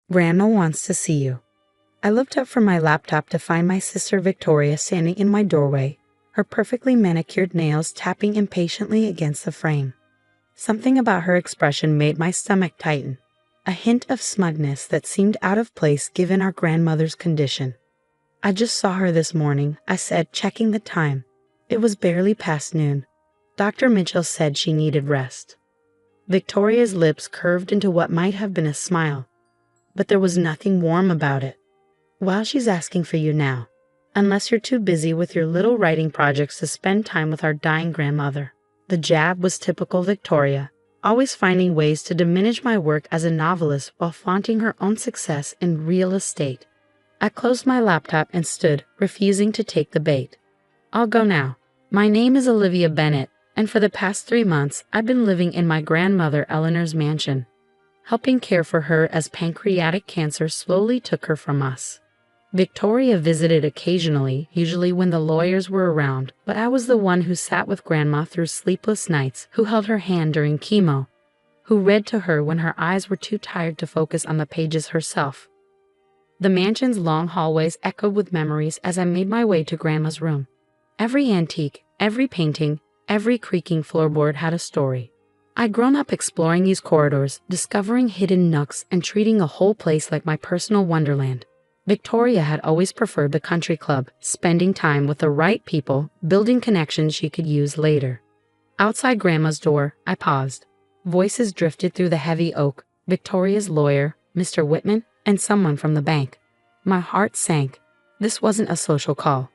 Grandma wants to see you." I looked up from my laptop to find my sister Victoria standing in my doorway, her perfectly manicured nails tapping impatiently against the frame. Something about her expression made my stomach tighten, a hint of smugness that seemed out of place given our grandmother's condition. "I just saw her this morning," I said, checking the time. It was barely past noon. Dr. Mitchell said she needed rest. Victoria's lips curved into what might have been a smile, but there was nothing warm about it. "Well, she's asking for you now, unless you're too busy with your little writing projects to spend time with our dying grandmother." The jab was typical Victoria, always finding ways to diminish my work as a novelist while flaunting her own success in real estate. I closed my laptop and stood, refusing to take the bait. "I'll go now. My name is Olivia Bennett, and for the past 3 months, I've been living in my grandmother Eleanor's mansion, helping care for her as pancreatic cancer slowly took her from us." Victoria visited occasionally, usually when the lawyers were around, but I was the one who sat with Grandma through sleepless nights, who held her hand during chemo, who read to her when her eyes were too tired to focus on the pages herself. The mansion's long hallways echoed with memories as I made my way to Grandma's room. Every antique, every painting, every creaking floorboard had a story. I'd grown up exploring these corridors, discovering hidden nooks and treating the whole place like my personal wonderland. Victoria had always preferred the country club, spending time with the right people, building connections she could use later. Outside Grandma's door, I paused. Voices drifted through the heavy oak, Victoria's lawyer, Mr. Whitman, and someone from the bank. My heart sank. This wasn't a social call.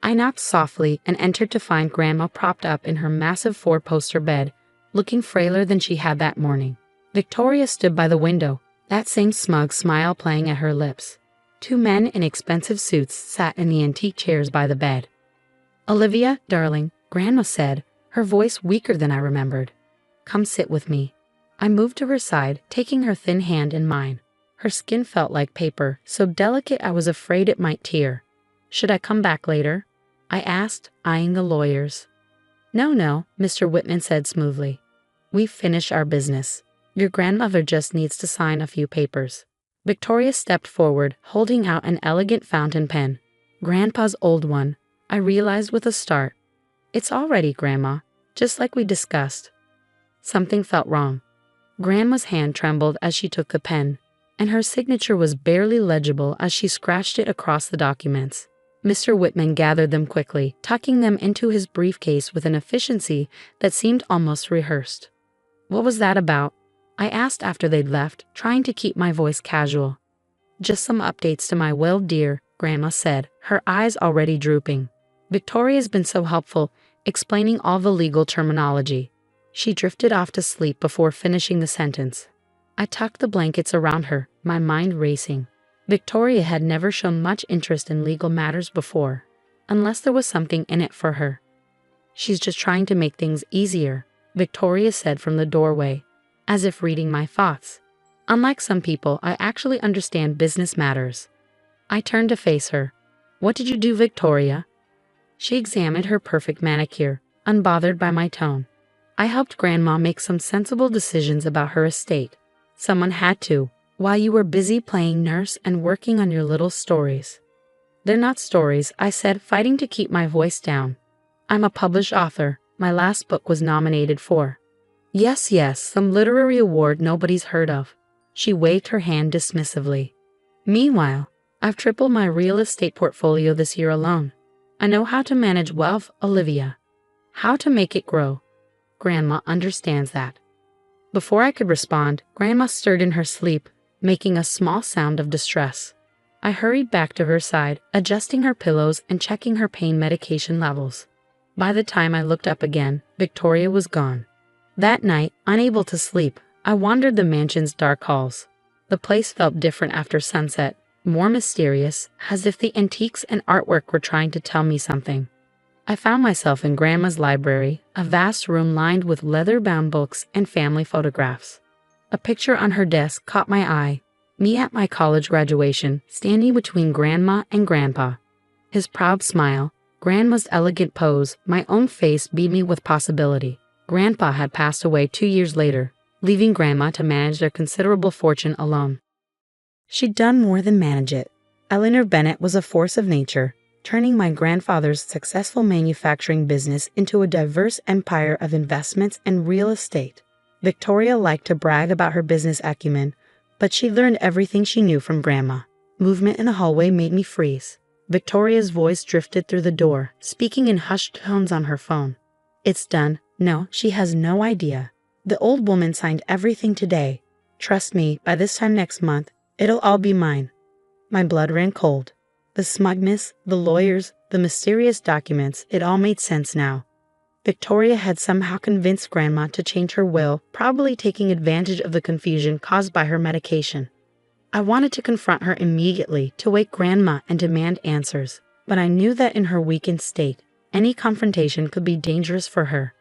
I knocked softly and entered to find Grandma propped up in her massive 4-poster bed, looking frailer than she had that morning. Victoria stood by the window, that same smug smile playing at her lips. 2 men in expensive suits sat in the antique chairs by the bed. "Olivia, darling," Grandma said, her voice weaker than I remembered. "Come sit with me." I moved to her side, taking her thin hand in mine. Her skin felt like paper, so delicate I was afraid it might tear. "Should I come back later?" I asked, eyeing the lawyers. No, Mr. Whitman said smoothly. "We've finished our business. Your grandmother just needs to sign a few papers." Victoria stepped forward, holding out an elegant fountain pen. Grandpa's old one, I realized with a start. "It's all ready, Grandma, just like we discussed." Something felt wrong. Grandma's hand trembled as she took the pen, and her signature was barely legible as she scratched it across the documents. Mr. Whitman gathered them quickly, tucking them into his briefcase with an efficiency that seemed almost rehearsed. "What was that about?" I asked after they'd left, trying to keep my voice casual. "Just some updates to my will, dear," Grandma said, her eyes already drooping. "Victoria's been so helpful, explaining all the legal terminology." She drifted off to sleep before finishing the sentence. I tucked the blankets around her, my mind racing. Victoria had never shown much interest in legal matters before, unless there was something in it for her. "She's just trying to make things easier," Victoria said from the doorway, as if reading my thoughts. "Unlike some people, I actually understand business matters." I turned to face her. "What did you do, Victoria?" She examined her perfect manicure, unbothered by my tone. "I helped Grandma make some sensible decisions about her estate. Someone had to, while you were busy playing nurse and working on your little stories." "They're not stories," I said, fighting to keep my voice down. "I'm a published author. My last book was nominated for—" Yes, some literary award nobody's heard of." She waved her hand dismissively. "Meanwhile, I've tripled my real estate portfolio this year alone. I know how to manage wealth, Olivia. How to make it grow. Grandma understands that." Before I could respond, Grandma stirred in her sleep, making a small sound of distress. I hurried back to her side, adjusting her pillows and checking her pain medication levels. By the time I looked up again, Victoria was gone. That night, unable to sleep, I wandered the mansion's dark halls. The place felt different after sunset, more mysterious, as if the antiques and artwork were trying to tell me something. I found myself in Grandma's library, a vast room lined with leather-bound books and family photographs. A picture on her desk caught my eye, me at my college graduation, standing between Grandma and Grandpa. His proud smile, Grandma's elegant pose, my own face beat me with possibility. Grandpa had passed away 2 years later, leaving Grandma to manage their considerable fortune alone. She'd done more than manage it. Eleanor Bennett was a force of nature, turning my grandfather's successful manufacturing business into a diverse empire of investments and real estate. Victoria liked to brag about her business acumen, but she learned everything she knew from Grandma. Movement in the hallway made me freeze. Victoria's voice drifted through the door, speaking in hushed tones on her phone. "It's done. No, she has no idea. The old woman signed everything today. Trust me, by this time next month, it'll all be mine." My blood ran cold. The smugness, the lawyers, the mysterious documents, it all made sense now. Victoria had somehow convinced Grandma to change her will, probably taking advantage of the confusion caused by her medication. I wanted to confront her immediately, to wake Grandma and demand answers, but I knew that in her weakened state, any confrontation could be dangerous for her.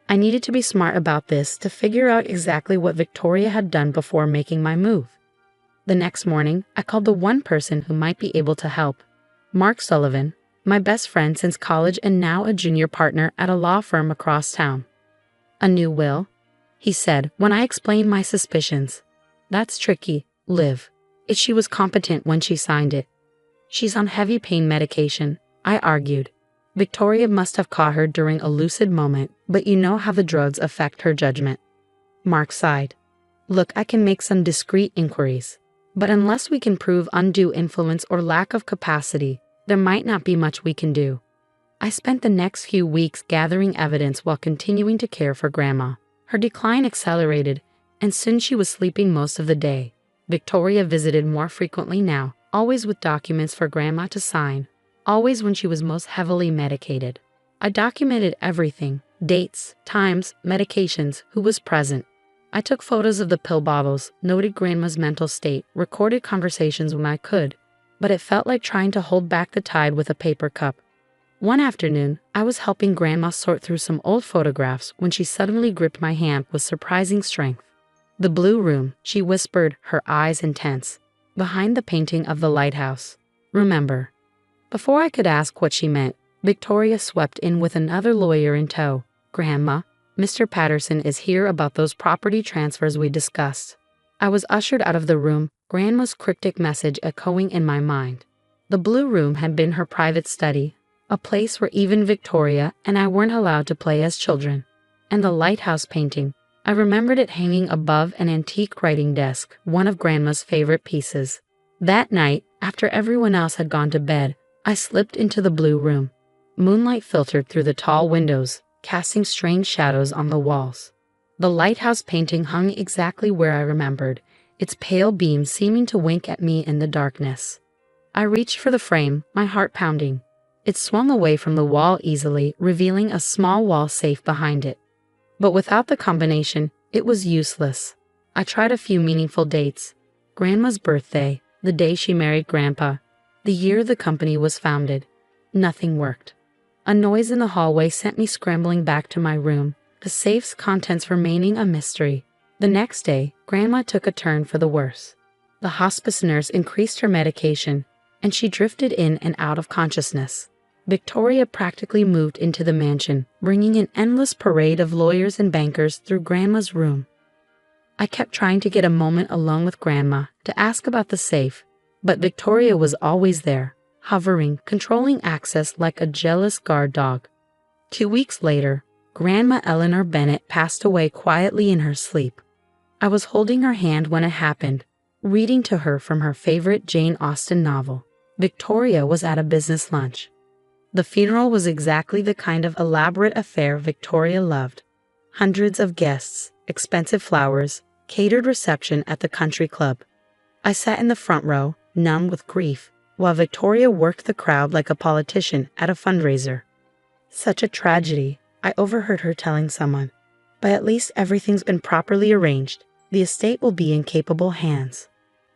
I needed to be smart about this to figure out exactly what Victoria had done before making my move. The next morning, I called the one person who might be able to help. Mark Sullivan, my best friend since college and now a junior partner at a law firm across town. "A new will?" he said when I explained my suspicions. "That's tricky, Liv. She was competent when she signed it." "She's on heavy pain medication," I argued. "Victoria must have caught her during a lucid moment, but you know how the drugs affect her judgment." Mark sighed. "Look, I can make some discreet inquiries, but unless we can prove undue influence or lack of capacity, there might not be much we can do." I spent the next few weeks gathering evidence while continuing to care for Grandma. Her decline accelerated, and soon she was sleeping most of the day. Victoria visited more frequently now, always with documents for Grandma to sign, always when she was most heavily medicated. I documented everything: dates, times, medications, who was present. I took photos of the pill bottles, noted Grandma's mental state, recorded conversations when I could, but it felt like trying to hold back the tide with a paper cup. One afternoon, I was helping Grandma sort through some old photographs when she suddenly gripped my hand with surprising strength. "The blue room," she whispered, her eyes intense. "Behind the painting of the lighthouse. Remember." Before I could ask what she meant, Victoria swept in with another lawyer in tow. "Grandma, Mr. Patterson is here about those property transfers we discussed." I was ushered out of the room, Grandma's cryptic message echoing in my mind. The blue room had been her private study, a place where even Victoria and I weren't allowed to play as children. And the lighthouse painting, I remembered it hanging above an antique writing desk, one of Grandma's favorite pieces. That night, after everyone else had gone to bed, I slipped into the blue room. Moonlight filtered through the tall windows, casting strange shadows on the walls. The lighthouse painting hung exactly where I remembered, its pale beam seeming to wink at me in the darkness. I reached for the frame, my heart pounding. It swung away from the wall easily, revealing a small wall safe behind it. But without the combination, it was useless. I tried a few meaningful dates: Grandma's birthday, the day she married Grandpa, the year the company was founded. Nothing worked. A noise in the hallway sent me scrambling back to my room, the safe's contents remaining a mystery. The next day, Grandma took a turn for the worse. The hospice nurse increased her medication, and she drifted in and out of consciousness. Victoria practically moved into the mansion, bringing an endless parade of lawyers and bankers through Grandma's room. I kept trying to get a moment alone with Grandma to ask about the safe, but Victoria was always there, hovering, controlling access like a jealous guard dog. 2 weeks later, Grandma Eleanor Bennett passed away quietly in her sleep. I was holding her hand when it happened, reading to her from her favorite Jane Austen novel. Victoria was at a business lunch. The funeral was exactly the kind of elaborate affair Victoria loved. Hundreds of guests, expensive flowers, catered reception at the country club. I sat in the front row, numb with grief, while Victoria worked the crowd like a politician at a fundraiser. "Such a tragedy," I overheard her telling someone. "But at least everything's been properly arranged. The estate will be in capable hands."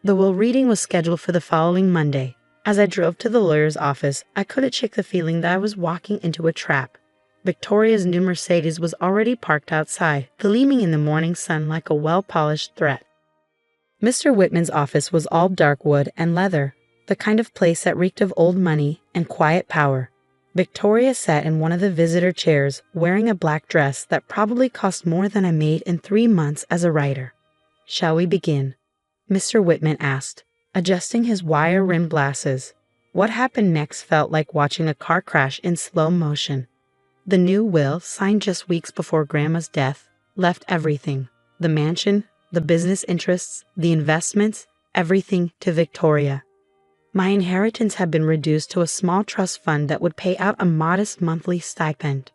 The will reading was scheduled for the following Monday. As I drove to the lawyer's office, I couldn't shake the feeling that I was walking into a trap. Victoria's new Mercedes was already parked outside, gleaming in the morning sun like a well-polished threat. Mr. Whitman's office was all dark wood and leather, the kind of place that reeked of old money and quiet power. Victoria sat in one of the visitor chairs, wearing a black dress that probably cost more than I made in 3 months as a writer. "Shall we begin?" Mr. Whitman asked, adjusting his wire-rimmed glasses. What happened next felt like watching a car crash in slow motion. The new will, signed just weeks before Grandma's death, left everything. The mansion, the business interests, the investments, everything to Victoria. My inheritance had been reduced to a small trust fund that would pay out a modest monthly stipend.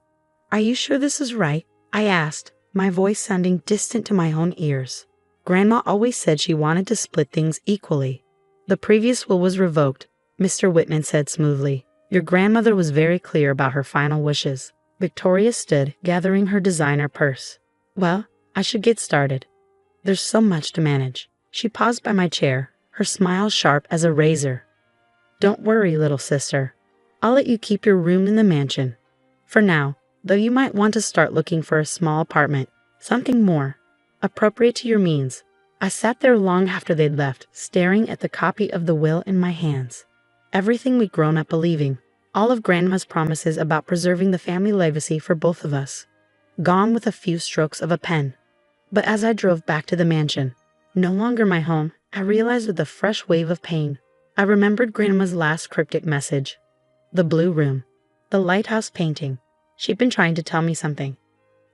Are you sure this is right? I asked, my voice sounding distant to my own ears. Grandma always said she wanted to split things equally. The previous will was revoked, Mr. Whitman said smoothly. Your grandmother was very clear about her final wishes. Victoria stood, gathering her designer purse. Well, I should get started. There's so much to manage. She paused by my chair, her smile sharp as a razor. Don't worry, little sister. I'll let you keep your room in the mansion. For now, though you might want to start looking for a small apartment, something more appropriate to your means. I sat there long after they'd left, staring at the copy of the will in my hands. Everything we'd grown up believing. All of Grandma's promises about preserving the family legacy for both of us. Gone with a few strokes of a pen. But as I drove back to the mansion, no longer my home, I realized with a fresh wave of pain. I remembered Grandma's last cryptic message. The blue room. The lighthouse painting. She'd been trying to tell me something.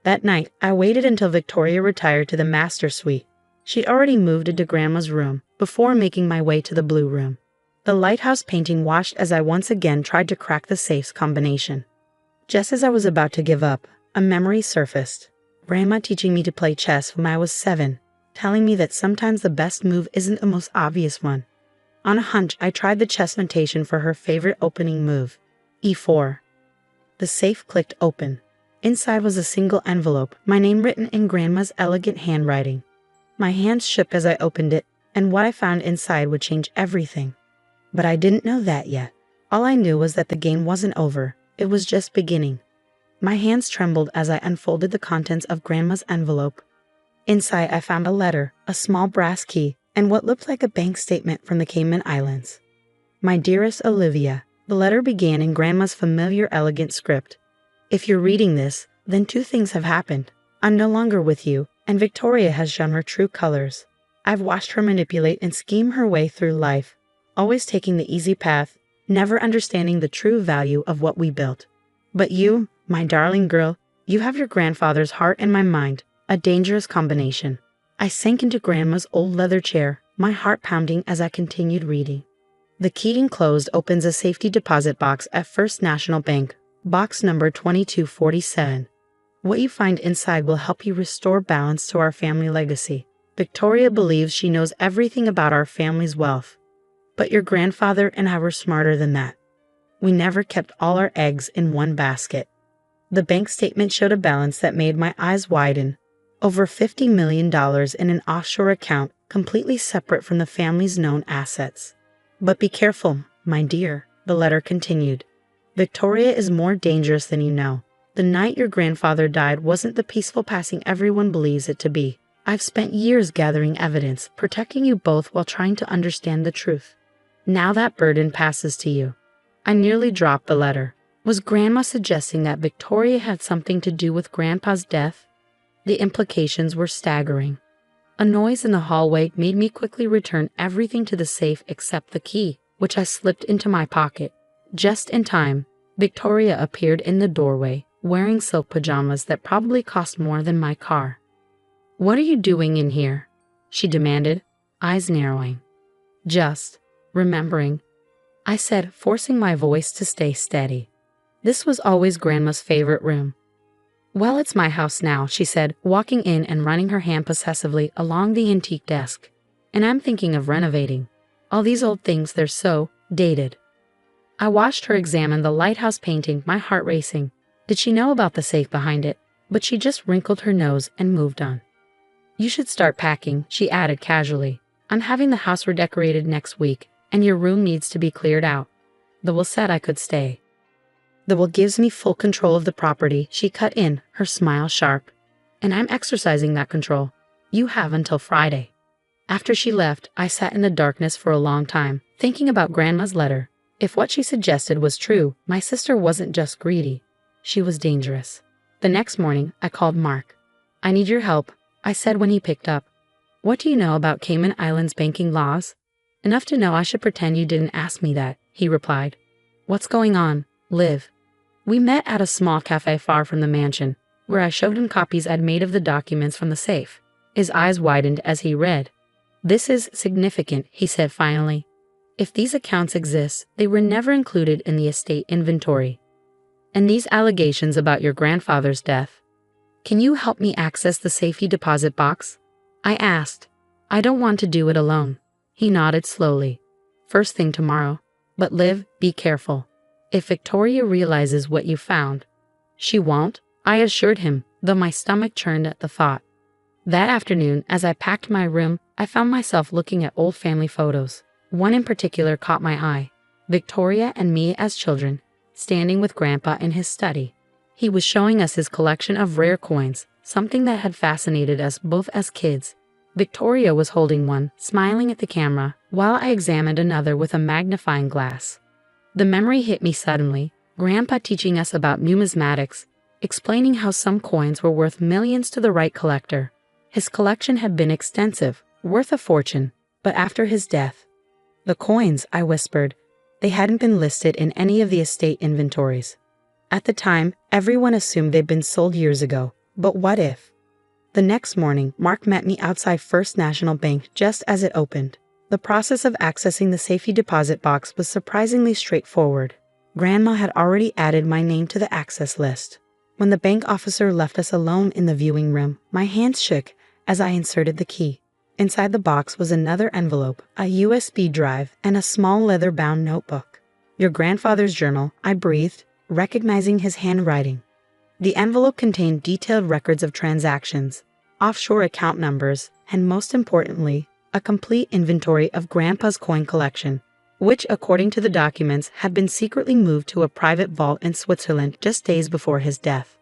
That night, I waited until Victoria retired to the master suite. She'd already moved into Grandma's room before making my way to the blue room. The lighthouse painting watched as I once again tried to crack the safe's combination. Just as I was about to give up, a memory surfaced. Grandma teaching me to play chess when I was 7, telling me that sometimes the best move isn't the most obvious one. On a hunch, I tried the chess notation for her favorite opening move, e4. The safe clicked open. Inside was a single envelope, my name written in Grandma's elegant handwriting. My hands shook as I opened it, and what I found inside would change everything. But I didn't know that yet. All I knew was that the game wasn't over, it was just beginning. My hands trembled as I unfolded the contents of Grandma's envelope. Inside I found a letter, a small brass key, and what looked like a bank statement from the Cayman Islands. My dearest Olivia, the letter began in Grandma's familiar elegant script. If you're reading this, then 2 things have happened. I'm no longer with you, and Victoria has shown her true colors. I've watched her manipulate and scheme her way through life, always taking the easy path, never understanding the true value of what we built. But you, my darling girl, you have your grandfather's heart and my mind, a dangerous combination. I sank into Grandma's old leather chair, my heart pounding as I continued reading. The key enclosed opens a safety deposit box at First National Bank, box number 2247. What you find inside will help you restore balance to our family legacy. Victoria believes she knows everything about our family's wealth. But your grandfather and I were smarter than that. We never kept all our eggs in one basket. The bank statement showed a balance that made my eyes widen. Over $50 million in an offshore account completely separate from the family's known assets. But be careful, my dear, the letter continued. Victoria is more dangerous than you know. The night your grandfather died wasn't the peaceful passing everyone believes it to be. I've spent years gathering evidence, protecting you both while trying to understand the truth. Now that burden passes to you. I nearly dropped the letter. Was Grandma suggesting that Victoria had something to do with Grandpa's death? The implications were staggering. A noise in the hallway made me quickly return everything to the safe except the key, which I slipped into my pocket. Just in time, Victoria appeared in the doorway, wearing silk pajamas that probably cost more than my car. "What are you doing in here?" she demanded, eyes narrowing. "Just remembering," I said, forcing my voice to stay steady. This was always Grandma's favorite room. "Well, it's my house now," she said, walking in and running her hand possessively along the antique desk. "And I'm thinking of renovating. All these old things, they're so dated." I watched her examine the lighthouse painting, my heart racing. Did she know about the safe behind it? But she just wrinkled her nose and moved on. "You should start packing," she added casually. "I'm having the house redecorated next week, and your room needs to be cleared out." The will said I could stay. "The will gives me full control of the property," she cut in, her smile sharp. "And I'm exercising that control. You have until Friday." After she left, I sat in the darkness for a long time, thinking about Grandma's letter. If what she suggested was true, my sister wasn't just greedy. She was dangerous. The next morning, I called Mark. "I need your help," I said when he picked up. What do you know about Cayman Islands banking laws? Enough to know I should pretend you didn't ask me that, he replied. What's going on, Liv? We met at a small cafe far from the mansion, where I showed him copies I'd made of the documents from the safe. His eyes widened as he read. This is significant, he said finally. If these accounts exist, they were never included in the estate inventory. And these allegations about your grandfather's death. Can you help me access the safety deposit box? I asked. I don't want to do it alone. He nodded slowly. First thing tomorrow. But Liv, be careful. If Victoria realizes what you found. She won't, I assured him, though my stomach churned at the thought. That afternoon, as I packed my room, I found myself looking at old family photos. One in particular caught my eye. Victoria and me as children, standing with Grandpa in his study. He was showing us his collection of rare coins, something that had fascinated us both as kids. Victoria was holding one, smiling at the camera, while I examined another with a magnifying glass. The memory hit me suddenly, Grandpa teaching us about numismatics, explaining how some coins were worth millions to the right collector. His collection had been extensive, worth a fortune, but after his death. The coins, I whispered, they hadn't been listed in any of the estate inventories. At the time, everyone assumed they'd been sold years ago, but what if? The next morning, Mark met me outside First National Bank just as it opened. The process of accessing the safety deposit box was surprisingly straightforward. Grandma had already added my name to the access list. When the bank officer left us alone in the viewing room, my hands shook as I inserted the key. Inside the box was another envelope, a USB drive, and a small leather-bound notebook. Your grandfather's journal, I breathed, recognizing his handwriting. The envelope contained detailed records of transactions, offshore account numbers, and most importantly, a complete inventory of Grandpa's coin collection, which, according to the documents, had been secretly moved to a private vault in Switzerland just days before his death.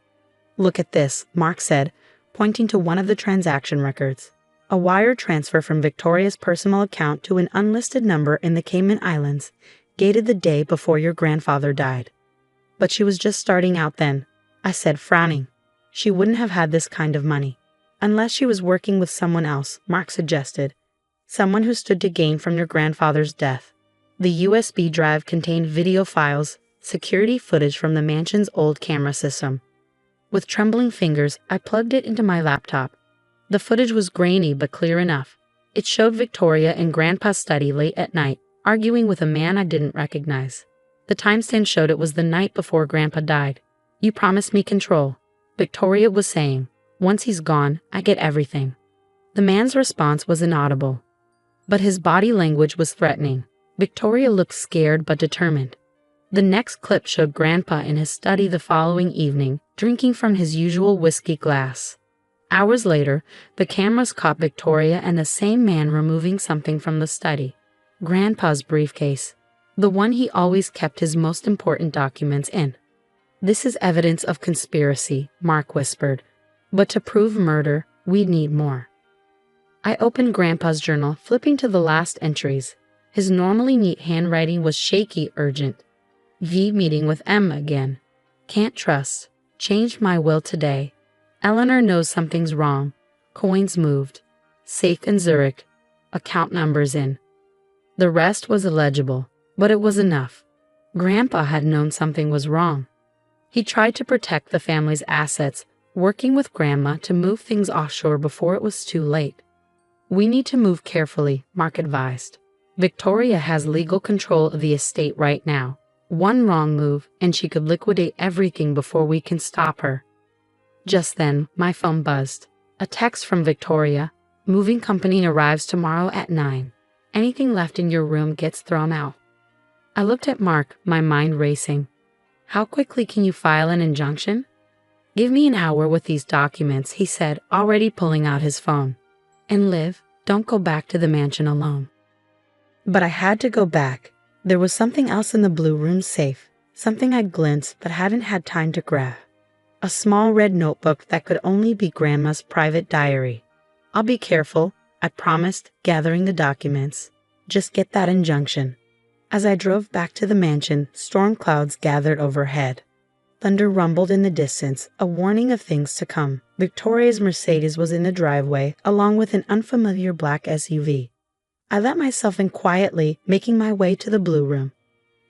Look at this, Mark said, pointing to one of the transaction records. A wire transfer from Victoria's personal account to an unlisted number in the Cayman Islands, dated the day before your grandfather died. But she was just starting out then, I said, frowning. She wouldn't have had this kind of money. Unless she was working with someone else, Mark suggested. Someone who stood to gain from your grandfather's death. The USB drive contained video files, security footage from the mansion's old camera system. With trembling fingers, I plugged it into my laptop. The footage was grainy but clear enough. It showed Victoria in Grandpa's study late at night, arguing with a man I didn't recognize. The timestamp showed it was the night before Grandpa died. You promised me control, Victoria was saying. Once he's gone, I get everything. The man's response was inaudible, but his body language was threatening. Victoria looked scared but determined. The next clip showed Grandpa in his study the following evening, drinking from his usual whiskey glass. Hours later, the cameras caught Victoria and the same man removing something from the study. Grandpa's briefcase, the one he always kept his most important documents in. This is evidence of conspiracy, Mark whispered. But to prove murder, we'd need more. I opened Grandpa's journal, flipping to the last entries. His normally neat handwriting was shaky, urgent. V meeting with M again. Can't trust. Changed my will today. Eleanor knows something's wrong. Coins moved. Safe in Zurich. Account numbers in. The rest was illegible, but it was enough. Grandpa had known something was wrong. He tried to protect the family's assets, working with Grandma to move things offshore before it was too late. We need to move carefully, Mark advised. Victoria has legal control of the estate right now. One wrong move, and she could liquidate everything before we can stop her. Just then, my phone buzzed. A text from Victoria. Moving company arrives tomorrow at 9. Anything left in your room gets thrown out. I looked at Mark, my mind racing. How quickly can you file an injunction? Give me an hour with these documents, he said, already pulling out his phone. And Liv, don't go back to the mansion alone. But I had to go back. There was something else in the blue room safe, something I'd glimpsed but hadn't had time to grab. A small red notebook that could only be Grandma's private diary. I'll be careful, I promised, gathering the documents. Just get that injunction. As I drove back to the mansion, storm clouds gathered overhead. Thunder rumbled in the distance, a warning of things to come. Victoria's Mercedes was in the driveway, along with an unfamiliar black SUV. I let myself in quietly, making my way to the blue room.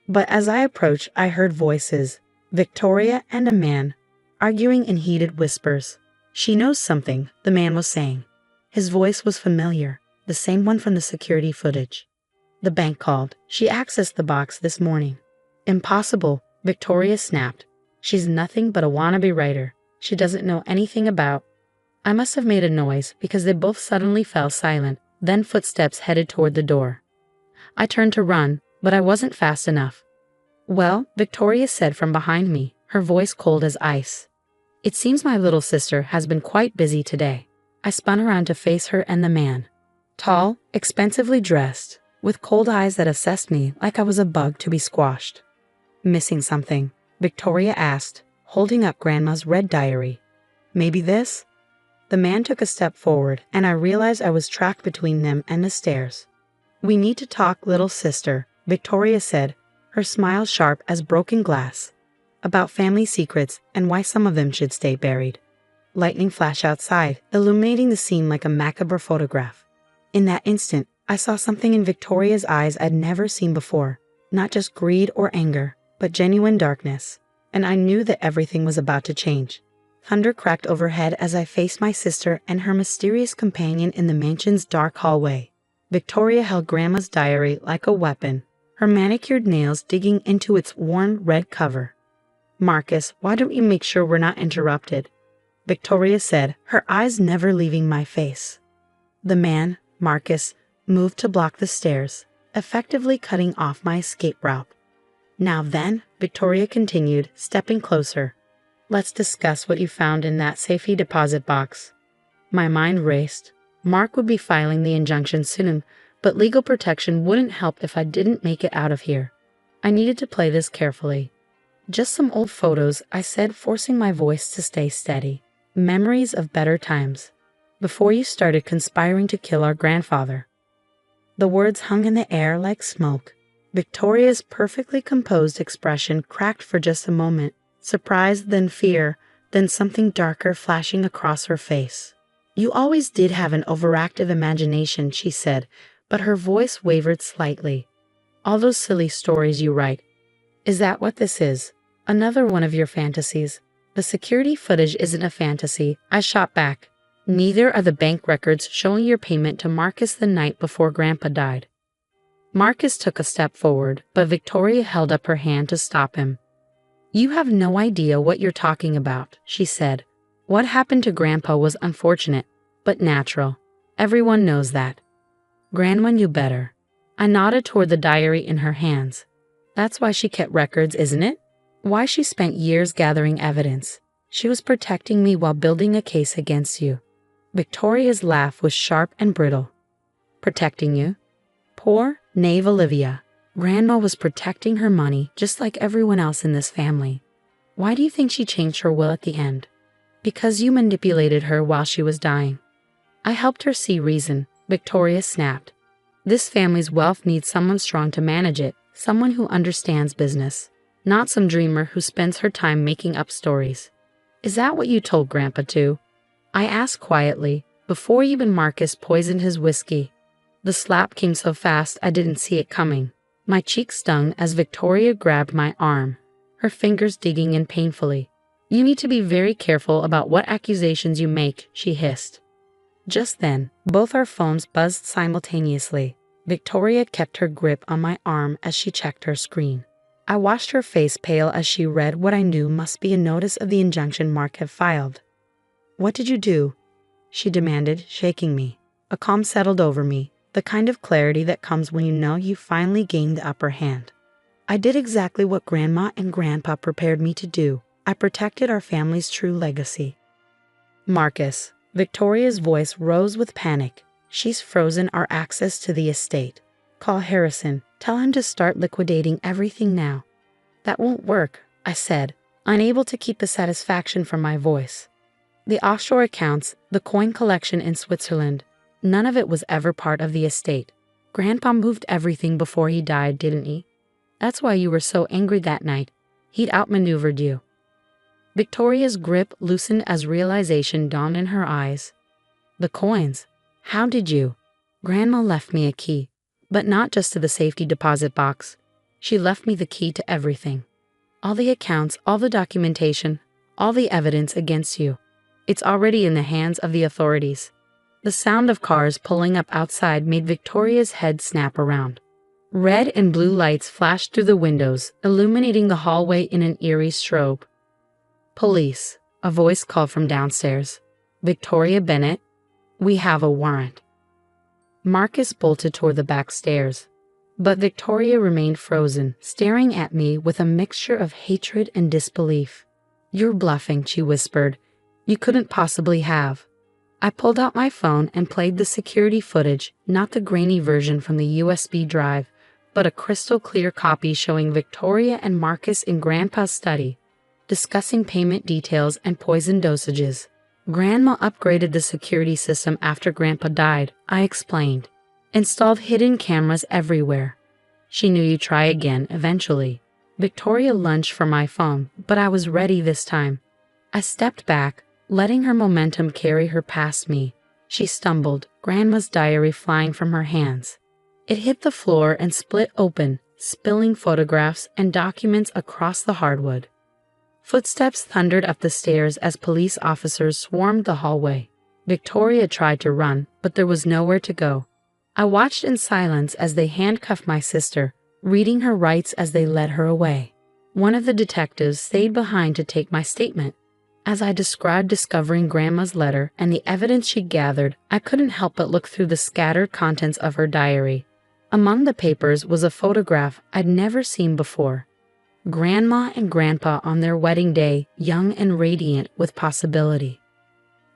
But as I approached, I heard voices, Victoria and a man, arguing in heated whispers. "She knows something," the man was saying. His voice was familiar, the same one from the security footage. "The bank called. She accessed the box this morning." "Impossible," Victoria snapped. "She's nothing but a wannabe writer. She doesn't know anything about—" I must have made a noise because they both suddenly fell silent, then footsteps headed toward the door. I turned to run, but I wasn't fast enough. "Well," Victoria said from behind me, her voice cold as ice. "It seems my little sister has been quite busy today." I spun around to face her and the man. Tall, expensively dressed, with cold eyes that assessed me like I was a bug to be squashed. "Missing something?" Victoria asked, holding up Grandma's red diary. "Maybe this?" The man took a step forward, and I realized I was trapped between them and the stairs. "We need to talk, little sister," Victoria said, her smile sharp as broken glass. "About family secrets and why some of them should stay buried." Lightning flashed outside, illuminating the scene like a macabre photograph. In that instant, I saw something in Victoria's eyes I'd never seen before. Not just greed or anger, but genuine darkness. And I knew that everything was about to change. Thunder cracked overhead as I faced my sister and her mysterious companion in the mansion's dark hallway. Victoria held Grandma's diary like a weapon, her manicured nails digging into its worn red cover. "Marcus, why don't you make sure we're not interrupted?" Victoria said, her eyes never leaving my face. The man, Marcus, moved to block the stairs, effectively cutting off my escape route. "Now then," Victoria continued, stepping closer. "Let's discuss what you found in that safety deposit box." My mind raced. Mark would be filing the injunction soon, but legal protection wouldn't help if I didn't make it out of here. I needed to play this carefully. "Just some old photos," I said, forcing my voice to stay steady. "Memories of better times. Before you started conspiring to kill our grandfather." The words hung in the air like smoke. Victoria's perfectly composed expression cracked for just a moment, surprise, then fear, then something darker flashing across her face. "You always did have an overactive imagination," she said, but her voice wavered slightly. "All those silly stories you write. Is that what this is? Another one of your fantasies?" "The security footage isn't a fantasy," I shot back. "Neither are the bank records showing your payment to Marcus the night before Grandpa died." Marcus took a step forward, but Victoria held up her hand to stop him. "You have no idea what you're talking about," she said. "What happened to Grandpa was unfortunate, but natural. Everyone knows that." Grandma knew better. I nodded toward the diary in her hands. "That's why she kept records, isn't it? Why she spent years gathering evidence. She was protecting me while building a case against you." Victoria's laugh was sharp and brittle. "Protecting you?" Poor, naive Olivia. Grandma was protecting her money just like everyone else in this family. "Why do you think she changed her will at the end?" "Because you manipulated her while she was dying." "I helped her see reason," Victoria snapped. "This family's wealth needs someone strong to manage it, someone who understands business, not some dreamer who spends her time making up stories." "Is that what you told Grandpa too?" I asked quietly, before even Marcus poisoned his whiskey. The slap came so fast I didn't see it coming. My cheek stung as Victoria grabbed my arm, her fingers digging in painfully. "You need to be very careful about what accusations you make," she hissed. Just then, both our phones buzzed simultaneously. Victoria kept her grip on my arm as she checked her screen. I watched her face pale as she read what I knew must be a notice of the injunction Mark had filed. "What did you do?" she demanded, shaking me. A calm settled over me, the kind of clarity that comes when you know you finally gained the upper hand. "I did exactly what Grandma and Grandpa prepared me to do. I protected our family's true legacy." "Marcus." Victoria's voice rose with panic. "She's frozen our access to the estate. Call Harrison. Tell him to start liquidating everything now." "That won't work," I said, unable to keep the satisfaction from my voice. "The offshore accounts, the coin collection in Switzerland, none of it was ever part of the estate. Grandpa moved everything before he died, didn't he? That's why you were so angry that night. He'd outmaneuvered you." Victoria's grip loosened as realization dawned in her eyes. The coins. How did you? Grandma left me a key, but not just to the safety deposit box. She left me the key to everything. All the accounts, all the documentation, all the evidence against you. It's already in the hands of the authorities. The sound of cars pulling up outside made Victoria's head snap around. Red and blue lights flashed through the windows, illuminating the hallway in an eerie strobe. Police, a voice called from downstairs. Victoria Bennett, we have a warrant. Marcus bolted toward the back stairs, but Victoria remained frozen, staring at me with a mixture of hatred and disbelief. You're bluffing, she whispered. You couldn't possibly have. I pulled out my phone and played the security footage, not the grainy version from the USB drive, but a crystal clear copy showing Victoria and Marcus in Grandpa's study, discussing payment details and poison dosages. Grandma upgraded the security system after Grandpa died, I explained. Installed hidden cameras everywhere. She knew you'd try again eventually. Victoria lunged for my phone, but I was ready this time. I stepped back, letting her momentum carry her past me. She stumbled, Grandma's diary flying from her hands. It hit the floor and split open, spilling photographs and documents across the hardwood. Footsteps thundered up the stairs as police officers swarmed the hallway. Victoria tried to run, but there was nowhere to go. I watched in silence as they handcuffed my sister, reading her rights as they led her away. One of the detectives stayed behind to take my statement. As I described discovering Grandma's letter and the evidence she gathered, I couldn't help but look through the scattered contents of her diary. Among the papers was a photograph I'd never seen before. Grandma and Grandpa on their wedding day, young and radiant with possibility.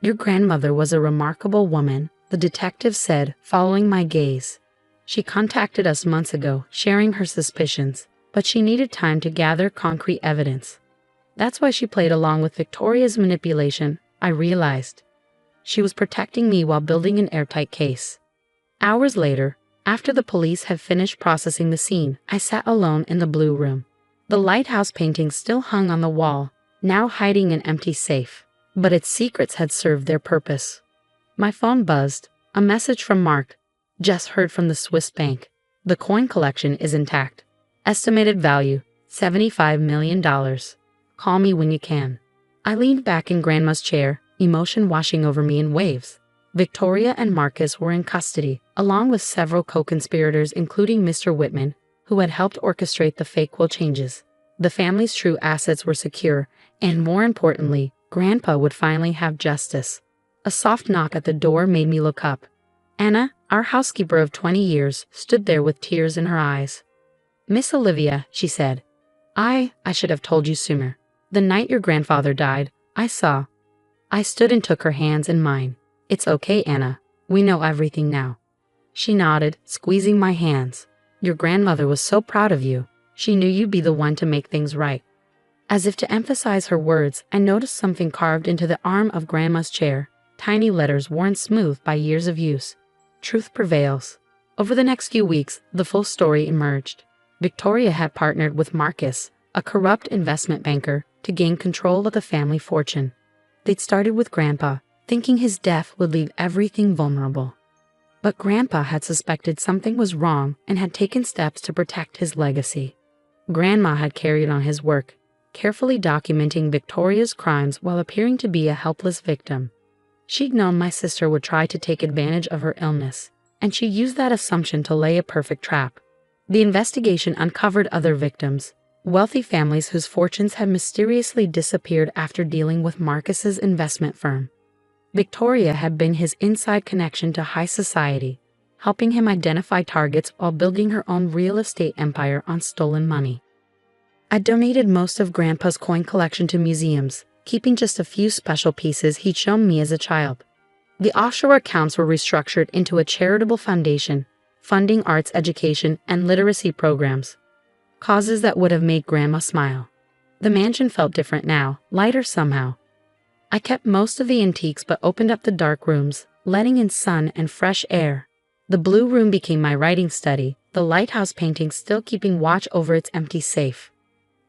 Your grandmother was a remarkable woman, the detective said, following my gaze. She contacted us months ago, sharing her suspicions, but she needed time to gather concrete evidence. That's why she played along with Victoria's manipulation, I realized. She was protecting me while building an airtight case. Hours later, after the police had finished processing the scene, I sat alone in the blue room. The lighthouse painting still hung on the wall, now hiding an empty safe, but its secrets had served their purpose. My phone buzzed, a message from Mark. Just heard from the Swiss bank. The coin collection is intact. Estimated value, $75 million. Call me when you can. I leaned back in Grandma's chair, emotion washing over me in waves. Victoria and Marcus were in custody, along with several co-conspirators including Mr. Whitman, who had helped orchestrate the fake will changes. The family's true assets were secure, and more importantly, Grandpa would finally have justice. A soft knock at the door made me look up. Anna, our housekeeper of 20 years, stood there with tears in her eyes. Miss Olivia, she said. I should have told you sooner. The night your grandfather died, I saw. I stood and took her hands in mine. It's okay, Anna. We know everything now. She nodded, squeezing my hands. Your grandmother was so proud of you. She knew you'd be the one to make things right. As if to emphasize her words, I noticed something carved into the arm of Grandma's chair, tiny letters worn smooth by years of use. Truth prevails. Over the next few weeks, the full story emerged. Victoria had partnered with Marcus, a corrupt investment banker, to gain control of the family fortune. They'd started with Grandpa, thinking his death would leave everything vulnerable. But Grandpa had suspected something was wrong and had taken steps to protect his legacy. Grandma had carried on his work, carefully documenting Victoria's crimes while appearing to be a helpless victim. She'd known my sister would try to take advantage of her illness, and she used that assumption to lay a perfect trap. The investigation uncovered other victims, wealthy families whose fortunes had mysteriously disappeared after dealing with Marcus's investment firm. Victoria had been his inside connection to high society, helping him identify targets while building her own real estate empire on stolen money. I donated most of Grandpa's coin collection to museums, keeping just a few special pieces he'd shown me as a child. The offshore accounts were restructured into a charitable foundation, funding arts education and literacy programs, causes that would have made Grandma smile. The mansion felt different now, lighter somehow. I kept most of the antiques but opened up the dark rooms, letting in sun and fresh air. The blue room became my writing study, the lighthouse painting still keeping watch over its empty safe.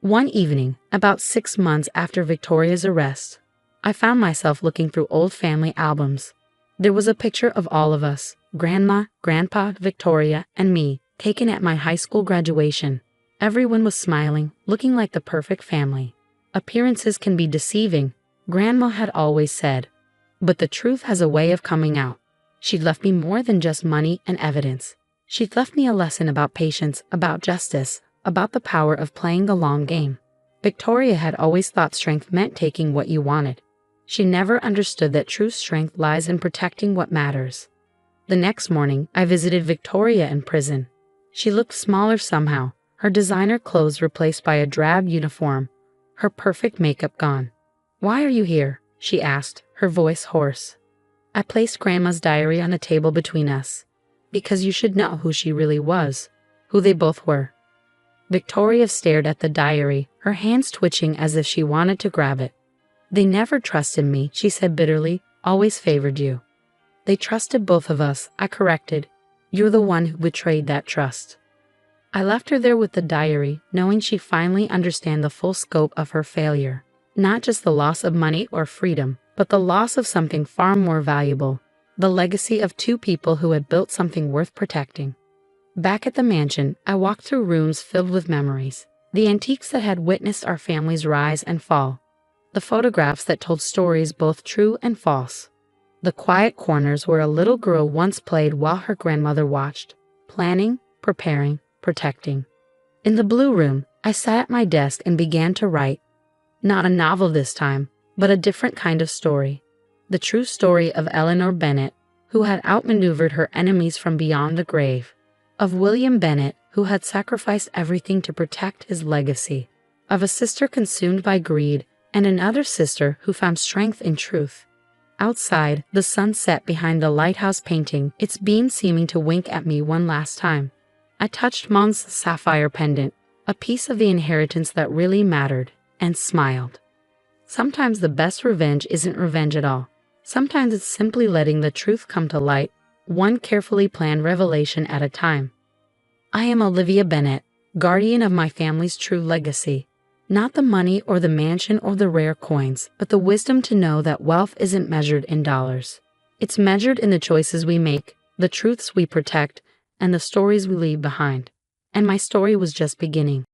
One evening, about 6 months after Victoria's arrest, I found myself looking through old family albums. There was a picture of all of us, Grandma, Grandpa, Victoria, and me, taken at my high school graduation. Everyone was smiling, looking like the perfect family. Appearances can be deceiving, Grandma had always said. But the truth has a way of coming out. She'd left me more than just money and evidence. She'd left me a lesson about patience, about justice, about the power of playing the long game. Victoria had always thought strength meant taking what you wanted. She never understood that true strength lies in protecting what matters. The next morning, I visited Victoria in prison. She looked smaller somehow, her designer clothes replaced by a drab uniform, her perfect makeup gone. "Why are you here?" she asked, her voice hoarse. I placed Grandma's diary on a table between us. "Because you should know who she really was, who they both were." Victoria stared at the diary, her hands twitching as if she wanted to grab it. "They never trusted me," she said bitterly, "always favored you." "They trusted both of us," I corrected. "You're the one who betrayed that trust." I left her there with the diary, knowing she'd finally understand the full scope of her failure. Not just the loss of money or freedom, but the loss of something far more valuable, the legacy of two people who had built something worth protecting. Back at the mansion, I walked through rooms filled with memories, the antiques that had witnessed our family's rise and fall, the photographs that told stories both true and false, the quiet corners where a little girl once played while her grandmother watched, planning, preparing, protecting. In the blue room, I sat at my desk and began to write. Not a novel this time, but a different kind of story. The true story of Eleanor Bennett, who had outmaneuvered her enemies from beyond the grave. Of William Bennett, who had sacrificed everything to protect his legacy. Of a sister consumed by greed, and another sister who found strength in truth. Outside, the sun set behind the lighthouse painting, its beams seeming to wink at me one last time. I touched Mom's sapphire pendant, a piece of the inheritance that really mattered, and smiled. Sometimes the best revenge isn't revenge at all. Sometimes it's simply letting the truth come to light, one carefully planned revelation at a time. I am Olivia Bennett, guardian of my family's true legacy. Not the money or the mansion or the rare coins, but the wisdom to know that wealth isn't measured in dollars. It's measured in the choices we make, the truths we protect, and the stories we leave behind. And my story was just beginning.